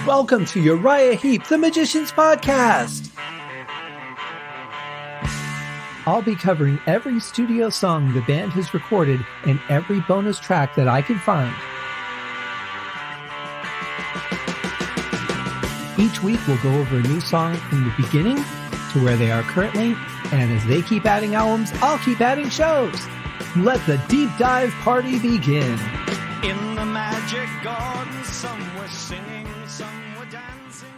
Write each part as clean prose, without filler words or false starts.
Welcome to Uriah Heep, the Magician's Podcast. I'll be covering every studio song the band has recorded and every bonus track that I can find. Each week we'll go over a new song from the beginning to where they are currently, and as they keep adding albums, I'll keep adding shows. Let the deep dive party begin. In the magic garden, some were singing, some were dancing.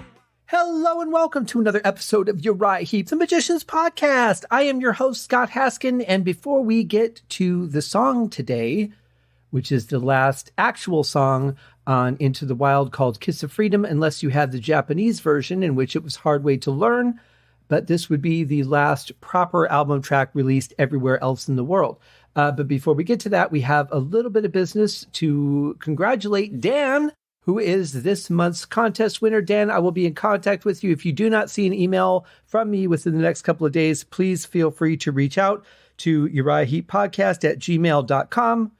Hello and welcome to another episode of Uriah Heep, the Magician's Podcast. I am your host, Scott Haskin, and before we get to the song today, which is the last actual song on Into the Wild called Kiss of Freedom, unless you had the Japanese version in which it was Hard Way to Learn, but this would be the last proper album track released everywhere else in the world. But before we get to that, we have a little bit of business to congratulate Dan, who is this month's contest winner. Dan, I will be in contact with you. If you do not see an email from me within the next couple of days, please feel free to reach out to uriahheeppodcast@gmail.com,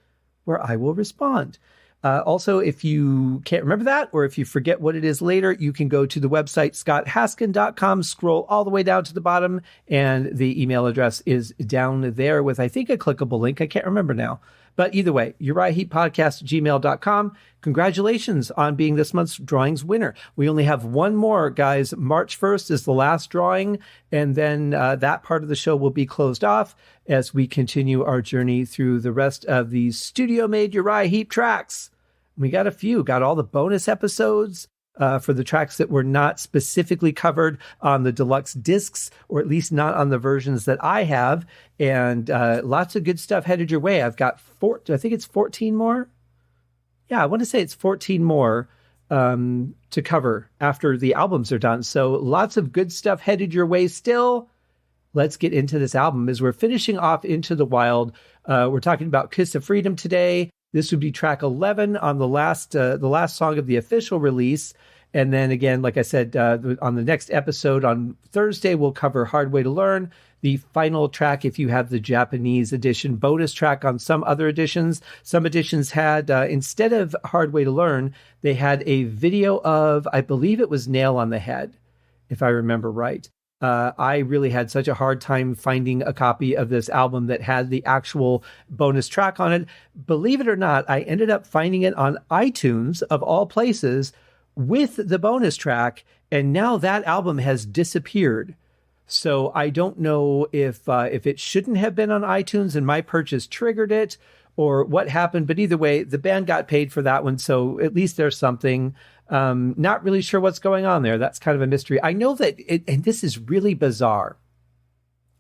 where I will respond. Also, if you can't remember that, or if you forget what it is later, you can go to the website scotthaskin.com, scroll all the way down to the bottom, and the email address is down there with, I think, a clickable link. I can't remember now. But either way, uriahheeppodcast@gmail.com. Congratulations on being this month's drawings winner. We only have one more, guys. March 1st is the last drawing, and then that part of the show will be closed off as we continue our journey through the rest of these studio-made Uriah Heep tracks. We got a few, got all the bonus episodes for the tracks that were not specifically covered on the deluxe discs, or at least not on the versions that I have. And lots of good stuff headed your way. I've got I think it's 14 more. Yeah, I want to say it's 14 more to cover after the albums are done. So lots of good stuff headed your way still. Let's get into this album. As we're finishing off Into the Wild, we're talking about Kiss of Freedom today. This would be track 11 on the last song of the official release. And then again, like I said, on the next episode on Thursday, we'll cover Hard Way to Learn, the final track if you have the Japanese edition, bonus track on some other editions. Some editions had, instead of Hard Way to Learn, they had a video of, I believe it was Nail on the Head, if I remember right. I really had such a hard time finding a copy of this album that had the actual bonus track on it. Believe it or not, I ended up finding it on iTunes, of all places, with the bonus track, and now that album has disappeared. So I don't know if it shouldn't have been on iTunes and my purchase triggered it, or what happened. But either way, the band got paid for that one, so at least there's something. Not really sure what's going on there. That's kind of a mystery. I know that, and this is really bizarre.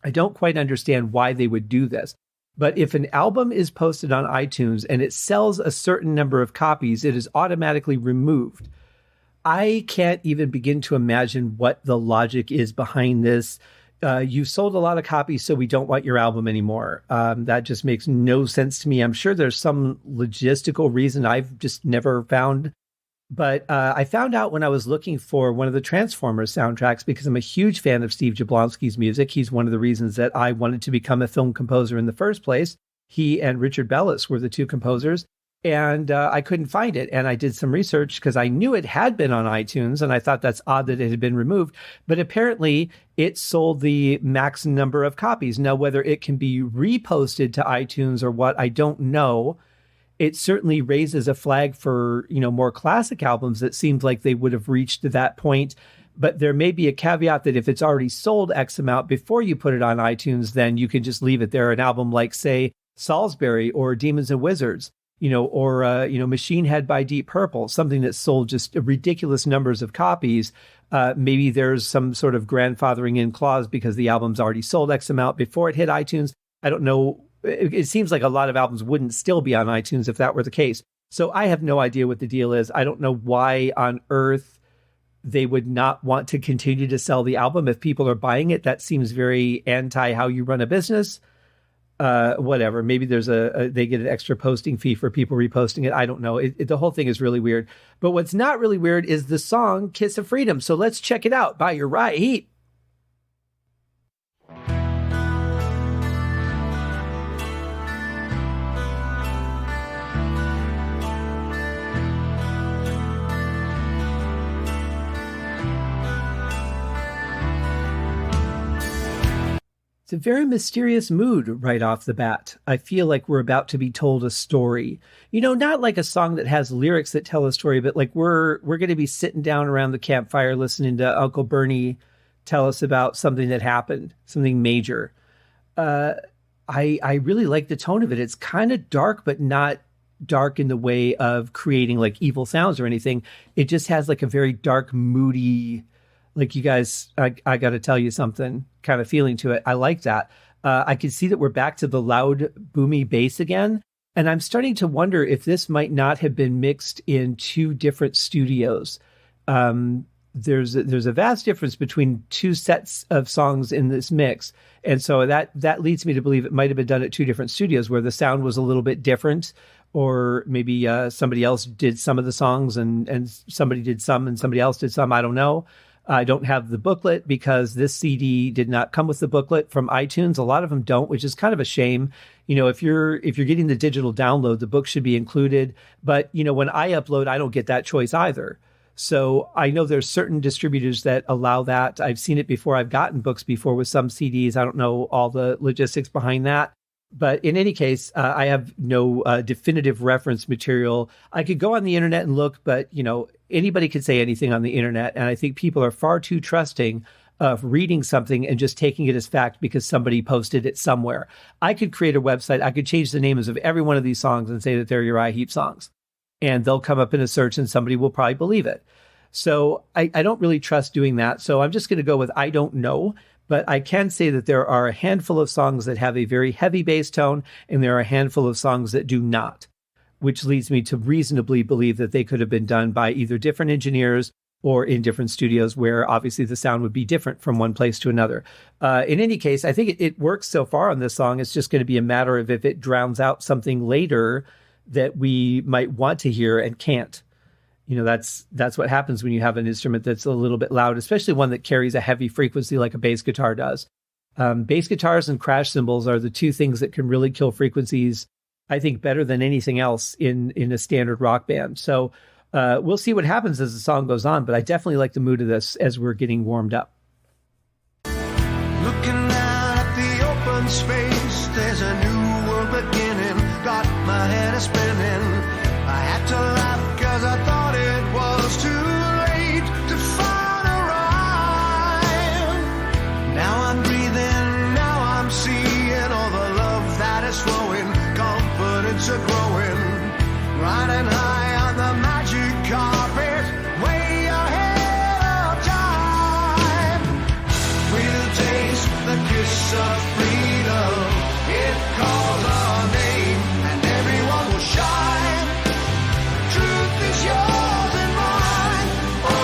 I don't quite understand why they would do this. But if an album is posted on iTunes and it sells a certain number of copies, it is automatically removed. I can't even begin to imagine what the logic is behind this. You sold a lot of copies, so we don't want your album anymore. That just makes no sense to me. I'm sure there's some logistical reason I've just never found. But I found out when I was looking for one of the Transformers soundtracks, because I'm a huge fan of Steve Jablonsky's music. He's one of the reasons that I wanted to become a film composer in the first place. He and Richard Bellis were the two composers. And I couldn't find it. And I did some research because I knew it had been on iTunes, and I thought that's odd that it had been removed. But apparently it sold the max number of copies. Now, whether it can be reposted to iTunes or what, I don't know. It certainly raises a flag for, more classic albums that seems like they would have reached to that point. But there may be a caveat that if it's already sold X amount before you put it on iTunes, then you can just leave it there. An album like, say, Salisbury or Demons and Wizards, or Machine Head by Deep Purple, something that sold just ridiculous numbers of copies. Maybe there's some sort of grandfathering in clause because the album's already sold X amount before it hit iTunes. I don't know. It seems like a lot of albums wouldn't still be on iTunes if that were the case. So I have no idea what the deal is. I don't know why on earth they would not want to continue to sell the album if people are buying it. That seems very anti how you run a business. Whatever. Maybe there's they get an extra posting fee for people reposting it. I don't know. The whole thing is really weird. But what's not really weird is the song Kiss of Freedom. So let's check it out by Uriah Heep. It's a very mysterious mood right off the bat. I feel like we're about to be told a story. Not like a song that has lyrics that tell a story, but like we're going to be sitting down around the campfire listening to Uncle Bernie tell us about something that happened, something major. I really like the tone of it. It's kind of dark, but not dark in the way of creating like evil sounds or anything. It just has like a very dark, moody, like you guys, I got to tell you something kind of feeling to it. I like that. I can see that we're back to the loud, boomy bass again. And I'm starting to wonder if this might not have been mixed in two different studios. There's a vast difference between two sets of songs in this mix. And so that leads me to believe it might have been done at two different studios where the sound was a little bit different, or maybe somebody else did some of the songs and somebody did some and somebody else did some. I don't know. I don't have the booklet because this CD did not come with the booklet from iTunes. A lot of them don't, which is kind of a shame. If you're getting the digital download, the book should be included. But, when I upload, I don't get that choice either. So I know there's certain distributors that allow that. I've seen it before. I've gotten books before with some CDs. I don't know all the logistics behind that. But in any case, I have no definitive reference material. I could go on the internet and look, but, anybody could say anything on the internet. And I think people are far too trusting of reading something and just taking it as fact because somebody posted it somewhere. I could create a website. I could change the names of every one of these songs and say that they're Uriah Heep songs. And they'll come up in a search and somebody will probably believe it. So I don't really trust doing that. So I'm just going to go with I don't know. But I can say that there are a handful of songs that have a very heavy bass tone, and there are a handful of songs that do not, which leads me to reasonably believe that they could have been done by either different engineers or in different studios where obviously the sound would be different from one place to another. In any case, I think it works so far on this song. It's just going to be a matter of if it drowns out something later that we might want to hear and can't. That's what happens when you have an instrument that's a little bit loud, especially one that carries a heavy frequency like a bass guitar does. Bass guitars and crash cymbals are the two things that can really kill frequencies, I think, better than anything else in a standard rock band. So we'll see what happens as the song goes on, but I definitely like the mood of this as we're getting warmed up. Looking out at the open space, there's a new world beginning. Got my head a-spinning. I had to laugh because I thought it was too late to find a rhyme. Now I'm breathing, now I'm seeing all the love that is flowing. Confidence are growing, riding high on the magic carpet, way ahead of time. We'll taste the kiss of freedom. It calls our name, and everyone will shine. Truth is yours and mine. Oh.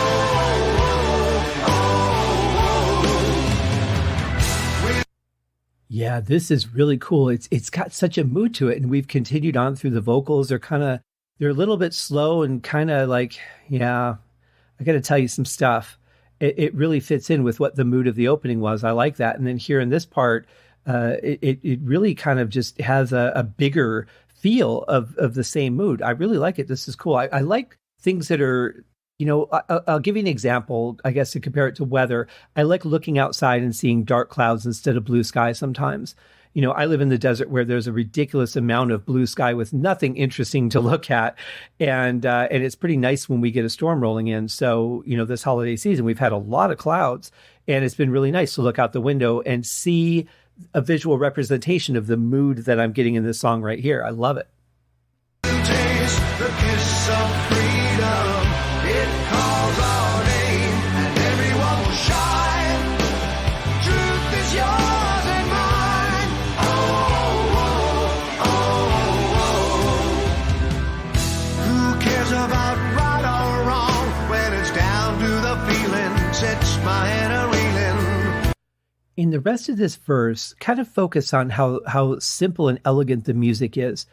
Yeah, this is really cool. It's got such a mood to it, and we've continued on through the vocals. They're a little bit slow and kind of like, yeah, I got to tell you some stuff. It really fits in with what the mood of the opening was. I like that. And then here in this part, it really kind of just has a bigger feel of the same mood. I really like it. This is cool. I like things that are, I'll give you an example, I guess, to compare it to weather. I like looking outside and seeing dark clouds instead of blue sky sometimes. I live in the desert where there's a ridiculous amount of blue sky with nothing interesting to look at. And it's pretty nice when we get a storm rolling in. So, this holiday season, we've had a lot of clouds, and it's been really nice to look out the window and see a visual representation of the mood that I'm getting in this song right here. I love it. Taste the kiss of freedom. It calls our name, and everyone will shine. Truth is yours and mine. Who cares about right or wrong when it's down to the feeling? Sets my head a reeling. In the rest of this verse, kind of focus on how simple and elegant the music is.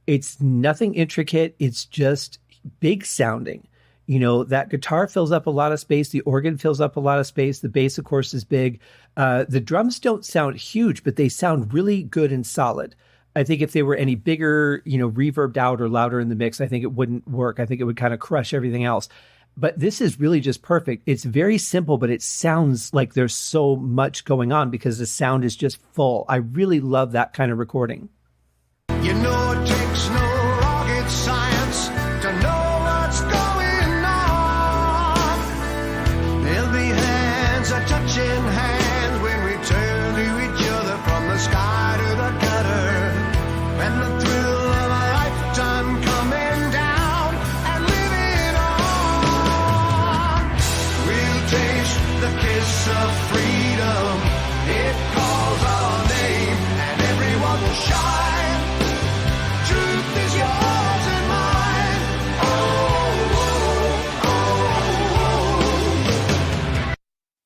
It's nothing intricate. It's just big sounding. That guitar fills up a lot of space. The organ fills up a lot of space. The bass, of course, is big. The drums don't sound huge, but they sound really good and solid. I think if they were any bigger, reverbed out or louder in the mix, I think it wouldn't work. I think it would kind of crush everything else. But this is really just perfect. It's very simple, but it sounds like there's so much going on because the sound is just full. I really love that kind of recording. You know it takes no rocket science to know what's going on. There'll be hands a touching hands when we turn to each other from the sky to the gutter. And the thrill of a lifetime coming down and living on. We'll taste the kiss of freedom. It calls our name and everyone will shine. Truth is yours and mine. Oh.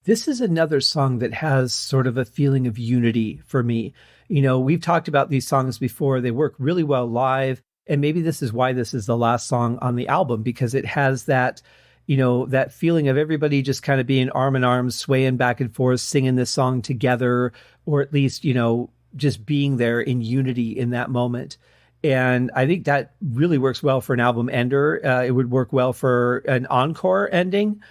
This is another song that has sort of a feeling of unity for me. You know, we've talked about these songs before. They work really well live. And maybe this is why this is the last song on the album, because it has that, you know, that feeling of everybody just kind of being arm in arm, swaying back and forth, singing this song together, or at least, you know, just being there in unity in that moment. And I think that really works well for an album ender. It would work well for an encore ending.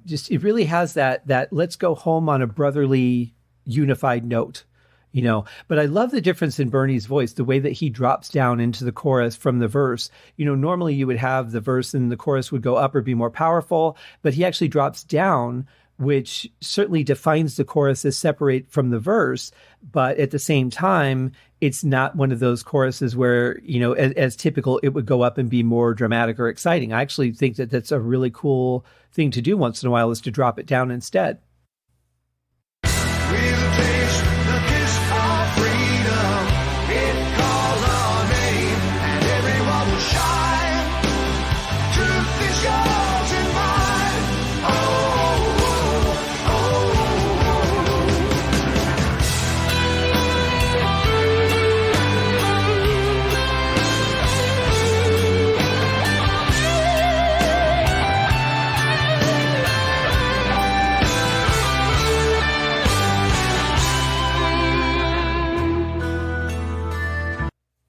Just it really has that let's go home on a brotherly, unified note, you know. But I love the difference in Bernie's voice, the way that he drops down into the chorus from the verse. You know, normally you would have the verse and the chorus would go up or be more powerful, but he actually drops down, which certainly defines the chorus as separate from the verse. But at the same time, it's not one of those choruses where, you know, as typical, it would go up and be more dramatic or exciting. I actually think that that's a really cool thing to do once in a while, is to drop it down instead. We'll taste the kiss of freedom. It calls our name and everyone will shine. Truth is yours and mine.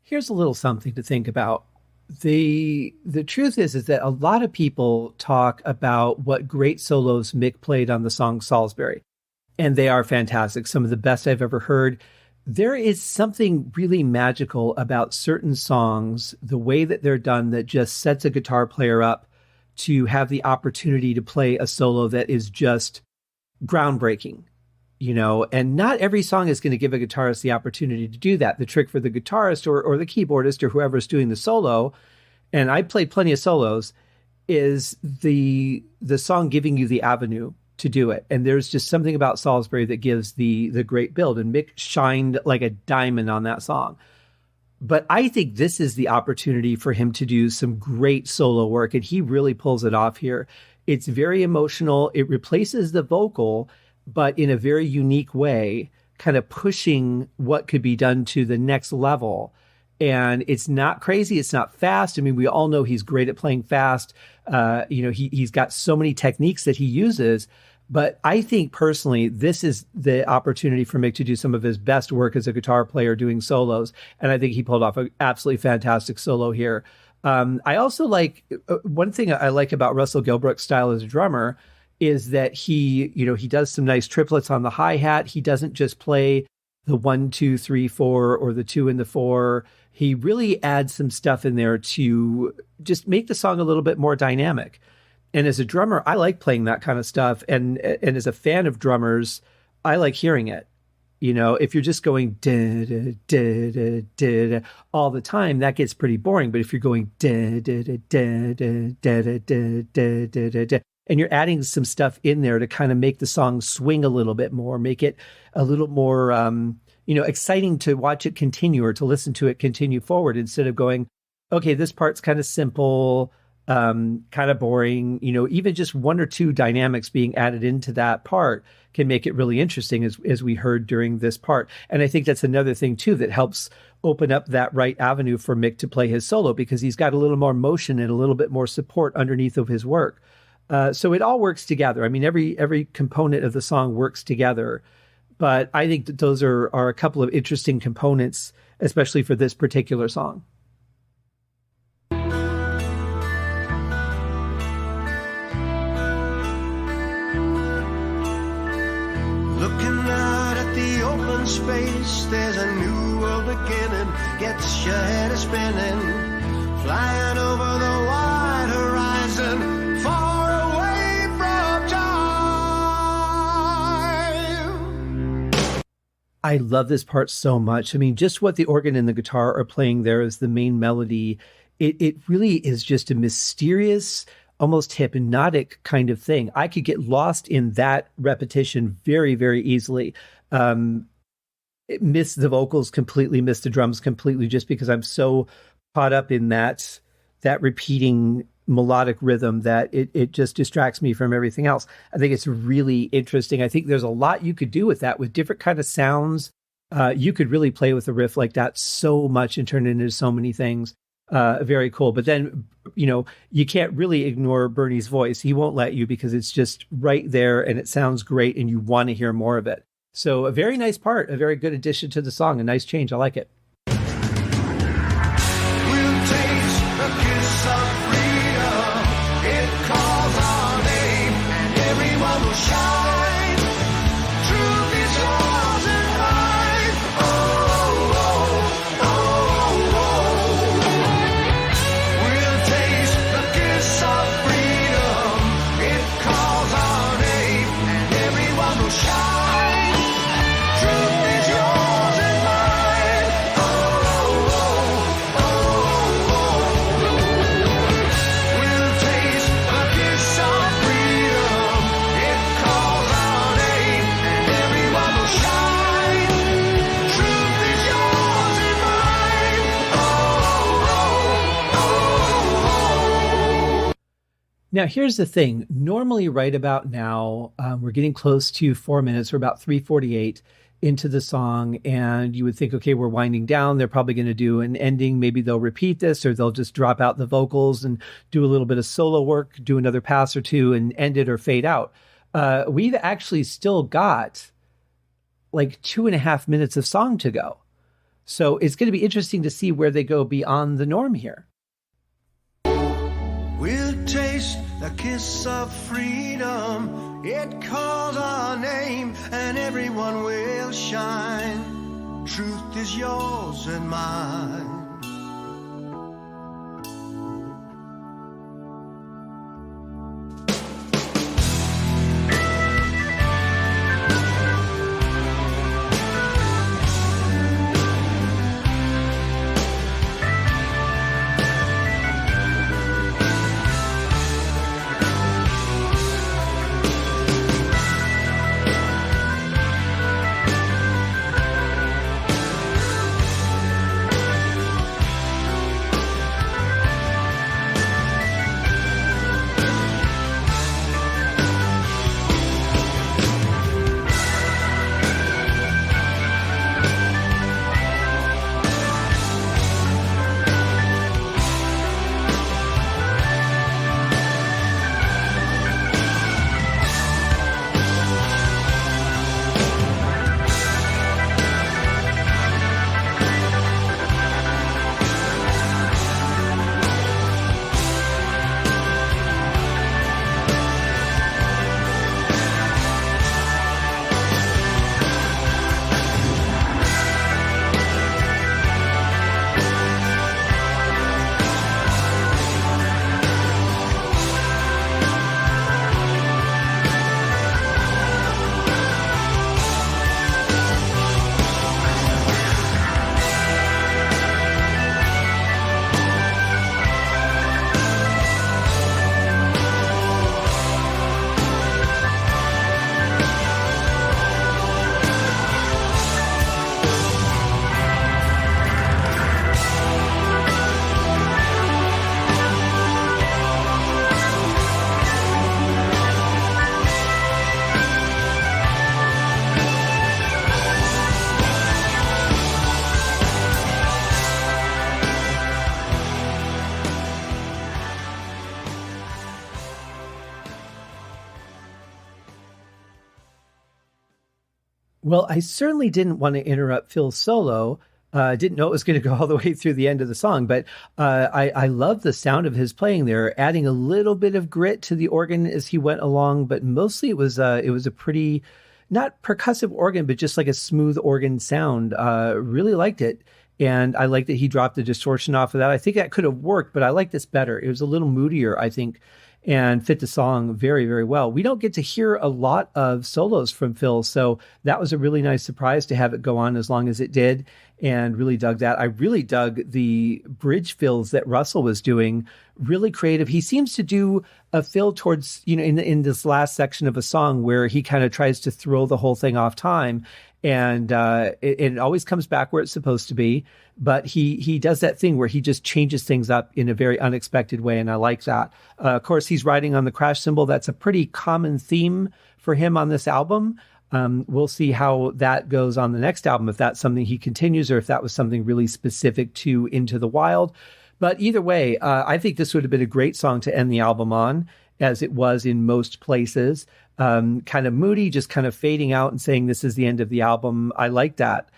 Here's a little something to think about. The truth is that a lot of people talk about what great solos Mick played on the song Salisbury, and they are fantastic. Some of the best I've ever heard. There is something really magical about certain songs, the way that they're done, that just sets a guitar player up to have the opportunity to play a solo that is just groundbreaking. You know, and not every song is going to give a guitarist the opportunity to do that. The trick for the guitarist or the keyboardist or whoever's doing the solo, and I played plenty of solos, is the song giving you the avenue to do it. And there's just something about Salisbury that gives the great build. And Mick shined like a diamond on that song. But I think this is the opportunity for him to do some great solo work, and he really pulls it off here. It's very emotional. It replaces the vocal, but in a very unique way, kind of pushing what could be done to the next level. And it's not crazy. It's not fast. I mean, we all know he's great at playing fast. You know, he's got so many techniques that he uses. But I think personally, this is the opportunity for Mick to do some of his best work as a guitar player doing solos. And I think he pulled off an absolutely fantastic solo here. I also like, one thing I like about Russell Gilbrook's style as a drummer is that he does some nice triplets on the hi-hat. He doesn't just play the 1, 2, 3, 4 or the 2 and the 4. He really adds some stuff in there to just make the song a little bit more dynamic. And as a drummer, I like playing that kind of stuff. And as a fan of drummers, I like hearing it. You know, if you're just going da da da da da all the time, that gets pretty boring. But if you're going da da da da da da da da da da, and you're adding some stuff in there to kind of make the song swing a little bit more, make it a little more, exciting to watch it continue or to listen to it continue forward, instead of going, okay, this part's kind of simple, kind of boring. You know, even just one or two dynamics being added into that part can make it really interesting, as we heard during this part. And I think that's another thing too that helps open up that right avenue for Mick to play his solo, because he's got a little more motion and a little bit more support underneath of his work. So it all works together. I mean, every component of the song works together. But I think that those are a couple of interesting components, especially for this particular song. in space, there's a new world beginning. Gets your head a spinning, flying over the wide horizon, far away from time. I love this part so much. I mean, just what the organ and the guitar are playing there as the main melody, it really is just a mysterious, almost hypnotic kind of thing. I could get lost in that repetition very, very easily. Miss the vocals completely, miss the drums completely, just because I'm so caught up in that repeating melodic rhythm that it just distracts me from everything else. I think it's really interesting. I think there's a lot you could do with that, with different kind of sounds. You could really play with a riff like that so much and turn it into so many things. Very cool. But then, you can't really ignore Bernie's voice. He won't let you, because it's just right there and it sounds great and you want to hear more of it. So a very nice part, a very good addition to the song, a nice change. I like it. We'll taste the kiss of freedom. It calls our name and everyone will shine. Truth is yours and mine. Oh, oh, oh, oh. We'll taste the kiss of freedom. It calls our name and everyone will shine. Now, here's the thing. Normally, right about now, we're getting close to 4 minutes. We're about 3:48 into the song, and you would think, okay, we're winding down. They're probably going to do an ending. Maybe they'll repeat this, or they'll just drop out the vocals and do a little bit of solo work, do another pass or two, and end it or fade out. We've actually still got like 2.5 minutes of song to go. So it's going to be interesting to see where they go beyond the norm here. We'll taste the kiss of freedom. It calls our name and everyone will shine. Truth is yours and mine. Well, I certainly didn't want to interrupt Phil's solo. Didn't know it was going to go all the way through the end of the song, but I love the sound of his playing there, adding a little bit of grit to the organ as he went along. But mostly it was a pretty not percussive organ, but just like a smooth organ sound. Really liked it. And I like that he dropped the distortion off of that. I think that could have worked, but I like this better. It was a little moodier, I think, and fit the song very, very well. We don't get to hear a lot of solos from Phil, so that was a really nice surprise to have it go on as long as it did, and really dug that. I really dug the bridge fills that Russell was doing, really creative. He seems to do a fill towards, in this last section of a song where he kind of tries to throw the whole thing off time, and it always comes back where it's supposed to be. But he does that thing where he just changes things up in a very unexpected way, and I like that. Of course, he's riding on the crash cymbal. That's a pretty common theme for him on this album. We'll see how that goes on the next album, if that's something he continues or if that was something really specific to Into the Wild. But either way, I think this would have been a great song to end the album on, as it was in most places. Kind of moody, just kind of fading out and saying this is the end of the album. I like that.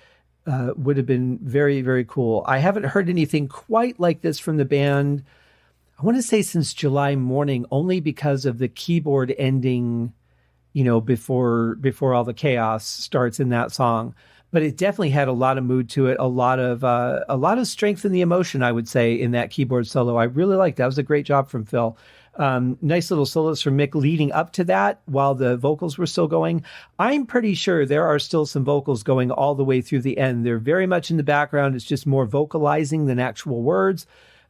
Would have been very, very cool. I haven't heard anything quite like this from the band, I want to say since July Morning, only because of the keyboard ending, before all the chaos starts in that song. But it definitely had a lot of mood to it, a lot of strength in the emotion, I would say, in that keyboard solo. I really liked that. That was a great job from Phil. Nice little solos from Mick leading up to that while the vocals were still going. I'm pretty sure there are still some vocals going all the way through the end. They're very much in the background. It's just more vocalizing than actual words.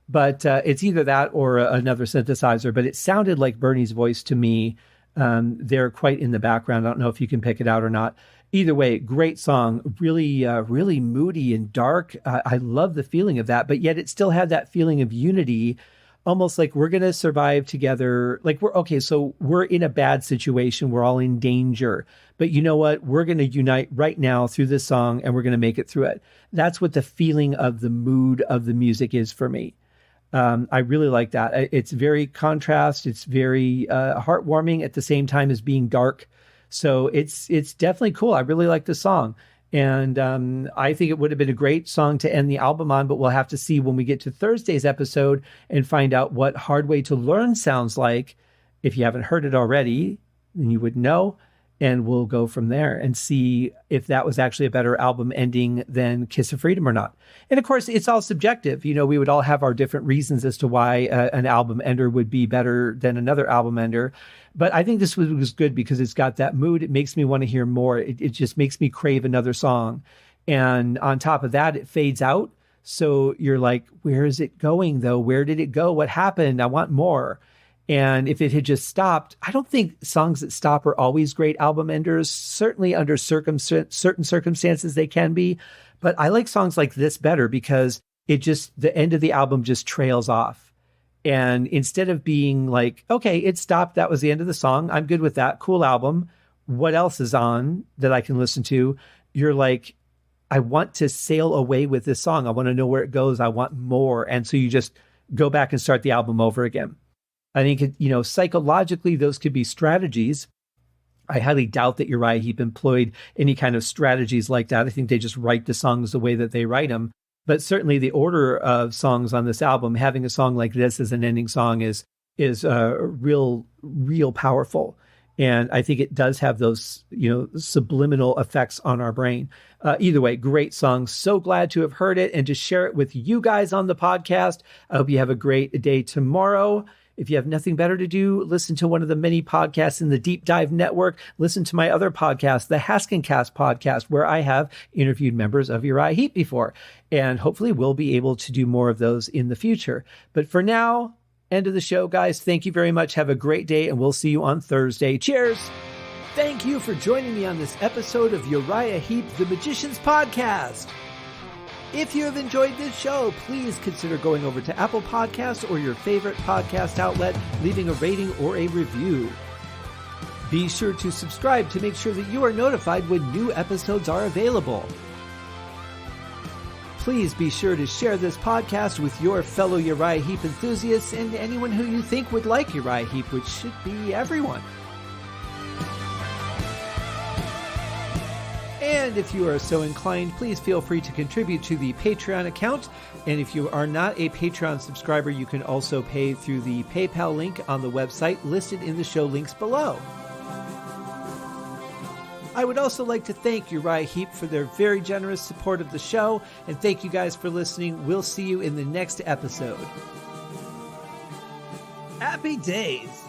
But it's either that or another synthesizer. But it sounded like Bernie's voice to me. They're quite in the background. I don't know if you can pick it out or not. Either way, great song, really, really moody and dark. I love the feeling of that, but yet it still had that feeling of unity, almost like we're going to survive together. Like so we're in a bad situation. We're all in danger, but you know what? We're going to unite right now through this song and we're going to make it through it. That's what the feeling of the mood of the music is for me. I really like that. It's very contrast. It's very heartwarming at the same time as being dark. So it's definitely cool. I really like the song. And I think it would have been a great song to end the album on, but we'll have to see when we get to Thursday's episode and find out what Hard Way to Learn sounds like. If you haven't heard it already, then you would know. And we'll go from there and see if that was actually a better album ending than Kiss of Freedom or not. And of course, it's all subjective. We would all have our different reasons as to why an album ender would be better than another album ender. But I think this was good because it's got that mood. It makes me want to hear more. It just makes me crave another song. And on top of that, it fades out. So you're like, where is it going though? Where did it go? What happened? I want more. And if it had just stopped, I don't think songs that stop are always great album enders. Certainly under certain circumstances they can be. But I like songs like this better because the end of the album just trails off. And instead of being like, okay, it stopped, that was the end of the song, I'm good with that, cool album, what else is on that I can listen to? You're like, I want to sail away with this song. I want to know where it goes. I want more. And so you just go back and start the album over again. I think, psychologically, those could be strategies. I highly doubt that Uriah Heep employed any kind of strategies like that. I think they just write the songs the way that they write them. But certainly the order of songs on this album, having a song like this as an ending song is real powerful. And I think it does have those, subliminal effects on our brain. Either way, great song. So glad to have heard it and to share it with you guys on the podcast. I hope you have a great day tomorrow. If you have nothing better to do, listen to one of the many podcasts in the Deep Dive Network. Listen to my other podcast, the Haskincast podcast, where I have interviewed members of Uriah Heep before. And hopefully we'll be able to do more of those in the future. But for now, end of the show, guys. Thank you very much. Have a great day, and we'll see you on Thursday. Cheers! Thank you for joining me on this episode of Uriah Heep, the Magician's Podcast. If you have enjoyed this show, please consider going over to Apple Podcasts or your favorite podcast outlet, leaving a rating or a review. Be sure to subscribe to make sure that you are notified when new episodes are available. Please be sure to share this podcast with your fellow Uriah Heep enthusiasts and anyone who you think would like Uriah Heep, which should be everyone. And if you are so inclined, please feel free to contribute to the Patreon account. And if you are not a Patreon subscriber, you can also pay through the PayPal link on the website listed in the show links below. I would also like to thank Uriah Heep for their very generous support of the show, and thank you guys for listening. We'll see you in the next episode. Happy days!